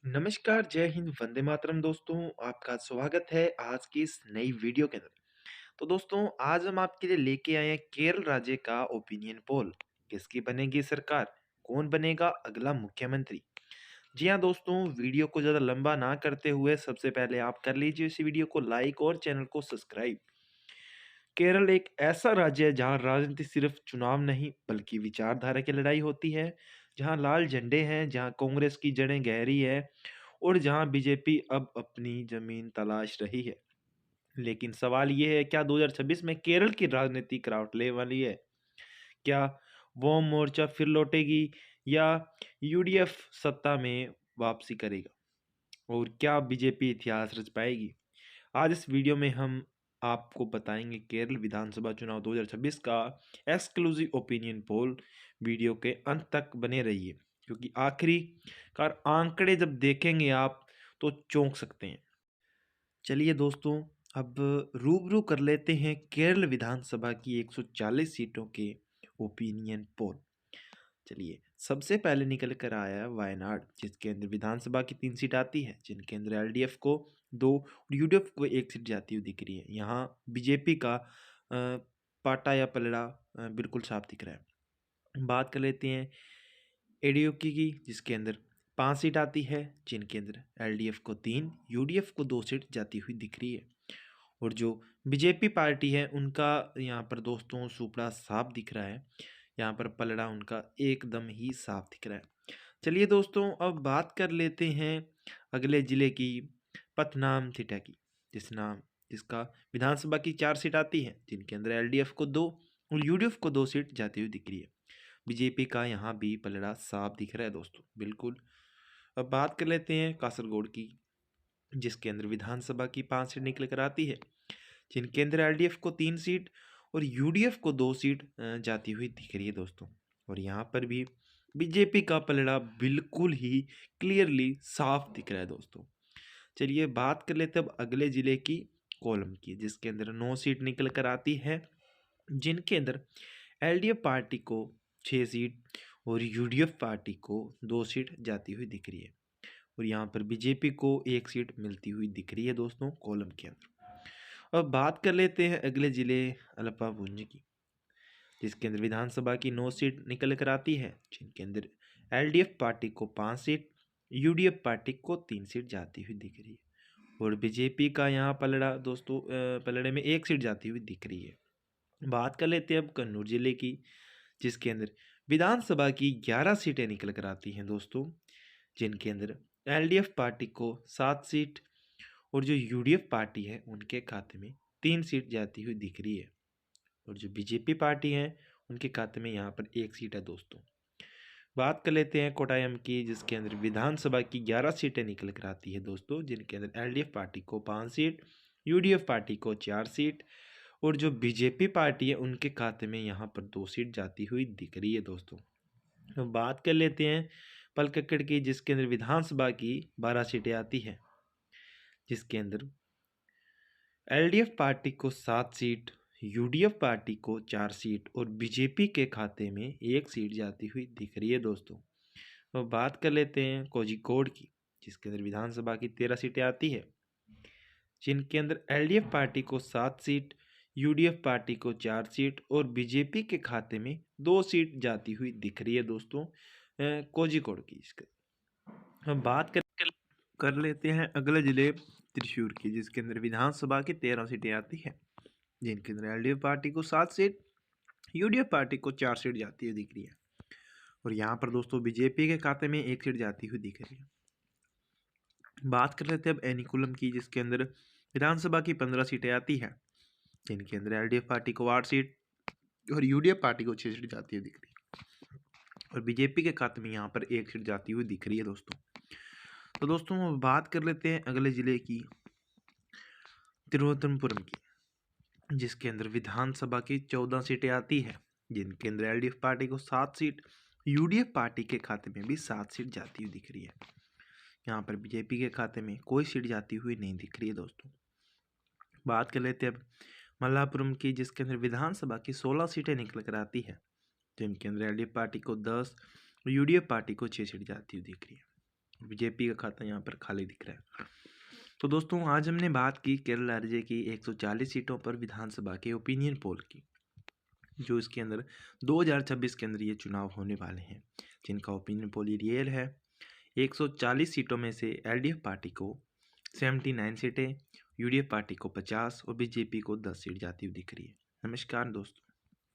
नमस्कार, जय हिंद, वंदे मातरम दोस्तों। आपका स्वागत है आज की इस नई वीडियो के अंदर। तो दोस्तों, आज हम आपके लिए लेके आए हैं केरल राज्य का ओपिनियन पोल। किसकी बनेगी सरकार? कौन बनेगा अगला मुख्यमंत्री? जी हाँ दोस्तों, वीडियो को ज़्यादा लंबा ना करते हुए सबसे पहले आप कर लीजिए इस वीडियो को लाइक और चैनल को सब्सक्राइब। केरल एक ऐसा राज्य है जहाँ राजनीति सिर्फ चुनाव नहीं बल्कि विचारधारा की लड़ाई होती है। जहाँ लाल झंडे हैं, जहाँ कांग्रेस की जड़ें गहरी है और जहां बीजेपी अब अपनी जमीन तलाश रही है। लेकिन सवाल यह है, क्या 2026 में केरल की राजनीति करावट ले वाली है? क्या वो मोर्चा फिर लौटेगी या यूडीएफ सत्ता में वापसी करेगा? और क्या बीजेपी इतिहास रच पाएगी? आज इस वीडियो में हम आपको बताएंगे केरल विधानसभा चुनाव 2026 का एक्सक्लूसिव ओपिनियन पोल। वीडियो के अंत तक बने रहिए क्योंकि आखिरकार आंकड़े जब देखेंगे आप तो चौंक सकते हैं। चलिए दोस्तों, अब रूबरू कर लेते हैं केरल विधानसभा की 140 सीटों के ओपिनियन पोल। चलिए, सबसे पहले निकल कर आया है वायनाड, जिसके अंदर विधानसभा की 3 सीट आती है, जिनके अंदर एलडीएफ को 2 और यूडीएफ को 1 सीट जाती हुई दिख रही है। यहाँ बीजेपी का पाटा या पलड़ा बिल्कुल साफ दिख रहा है। बात कर लेते हैं एडीओकी की, जिसके अंदर 5 सीट आती है, जिनके अंदर एलडीएफ को 3, यूडीएफ को 2 सीट जाती हुई दिख रही है। और जो बीजेपी पार्टी है उनका यहाँ पर दोस्तों सुपड़ा साफ दिख रहा है। यहाँ पर पलड़ा उनका एकदम ही साफ दिख रहा है। चलिए दोस्तों, अब बात कर लेते हैं अगले जिले की, पथनामथिट्टा की, जिसका विधानसभा की 4 सीट आती है, जिनके अंदर एलडीएफ को 2 और यूडीएफ को 2 सीट जाती हुई दिख रही है। बीजेपी का यहाँ भी पलड़ा साफ दिख रहा है दोस्तों, बिल्कुल। अब बात कर लेते हैं कासरगोड की, जिसके अंदर विधानसभा की 5 सीट निकल कर आती है, जिनके अंदर एलडीएफ को 3 सीट और यूडीएफ को 2 सीट जाती हुई दिख रही है दोस्तों। और यहाँ पर भी बीजेपी का पलड़ा बिल्कुल ही क्लियरली साफ दिख रहा है दोस्तों। चलिए बात कर लेते हैं अब अगले जिले की, कोल्लम की, जिसके अंदर 9 सीट निकल कर आती है, जिनके अंदर एलडीएफ पार्टी को 6 सीट और यूडीएफ पार्टी को 2 सीट जाती हुई दिख रही है। और यहाँ पर बीजेपी को 1 सीट मिलती हुई दिख रही है दोस्तों कोल्लम के अंदर। अब बात कर लेते हैं अगले जिले अल्पाभुंज की, जिसके अंदर विधानसभा की 9 सीट निकल कर आती है, जिनके अंदर एलडीएफ पार्टी को 5 सीट, यूडीएफ पार्टी को 3 सीट जाती हुई दिख रही है। और बीजेपी का यहाँ पलड़ा दोस्तों, पलड़े में 1 सीट जाती हुई दिख रही है। बात कर लेते हैं अब कन्नौज जिले की, जिसके अंदर विधानसभा की 11 सीटें निकल कर आती हैं दोस्तों, जिनके अंदर एलडीएफ पार्टी को 7 सीट और जो यूडीएफ पार्टी है उनके खाते में 3 सीट जाती हुई दिख रही है। और जो बीजेपी पार्टी है उनके खाते में यहाँ पर 1 सीट है दोस्तों। बात कर लेते हैं कोटायम की, जिसके अंदर विधानसभा की 11 सीटें निकल कर आती है दोस्तों, जिनके अंदर एलडीएफ पार्टी को 5 सीट, यूडीएफ पार्टी को 4 सीट और जो बीजेपी पार्टी है उनके खाते में यहाँ पर 2 सीट जाती हुई दिख रही है दोस्तों। अब बात कर लेते हैं पलक्कड़ की, जिसके अंदर विधानसभा की 12 सीटें आती हैं, जिसके अंदर एलडीएफ पार्टी को 7 सीट, यूडीएफ पार्टी को 4 सीट और बीजेपी के खाते में 1 सीट जाती हुई दिख रही है दोस्तों। अब बात कर लेते हैं कोझिकोड की, जिसके अंदर विधानसभा की 13 सीटें आती है, जिनके अंदर एलडीएफ पार्टी को 7 सीट, यूडीएफ पार्टी को 4 सीट और बीजेपी के खाते में 2 सीट जाती हुई दिख रही है दोस्तों कोझिकोड की। हम बात कर लेते हैं अगले जिले त्रिशूर की, जिसके अंदर विधानसभा की 13 सीटें आती हैं, जिनके अंदर एलडीएफ पार्टी को 7 सीट, यूडीएफ पार्टी को 4 सीट जाती हुई दिख रही है। और यहाँ पर दोस्तों बीजेपी के खाते में 1 सीट जाती हुई दिख रही है। बात कर लेते हैं अब एनिकुलम की, जिसके अंदर विधानसभा की 15 सीटें आती हैं, जिनके अंदर एलडीएफ पार्टी को 8 सीट और यूडीएफ पार्टी को 6 सीट जाती हुई दिख रही है। और बीजेपी के खाते में यहाँ पर 1 सीट जाती हुई दिख रही है दोस्तों। तो दोस्तों बात कर लेते हैं अगले जिले की, तिरुवनंतपुरम की, जिसके अंदर विधानसभा की 14 सीटें आती है, जिनके अंदर एलडीएफ पार्टी को 7 सीट, यूडीएफ पार्टी के खाते में भी 7 सीट जाती हुई दिख रही है। यहाँ पर बीजेपी के खाते में कोई सीट जाती हुई नहीं दिख रही है दोस्तों। बात कर लेते हैं अब मल्लापुरम की, जिसके अंदर विधानसभा की 16 सीटें निकल कर आती है, जिनके अंदर एलडीएफ पार्टी को 10 और यूडीएफ पार्टी को 6 सीट जाती हुई दिख रही है। बीजेपी का खाता यहाँ पर खाली दिख रहा है। तो दोस्तों आज हमने बात की केरल राज्य की 140 सीटों पर विधानसभा के ओपिनियन पोल की, जो इसके अंदर 2026 के अंदर ये चुनाव होने वाले हैं, जिनका ओपिनियन पोल ये रियल है। 140 सीटों में से एलडीएफ पार्टी को 79 सीटें, यूडीएफ पार्टी को 50 और बीजेपी को 10 सीट जाती हुई दिख रही है। नमस्कार दोस्तों।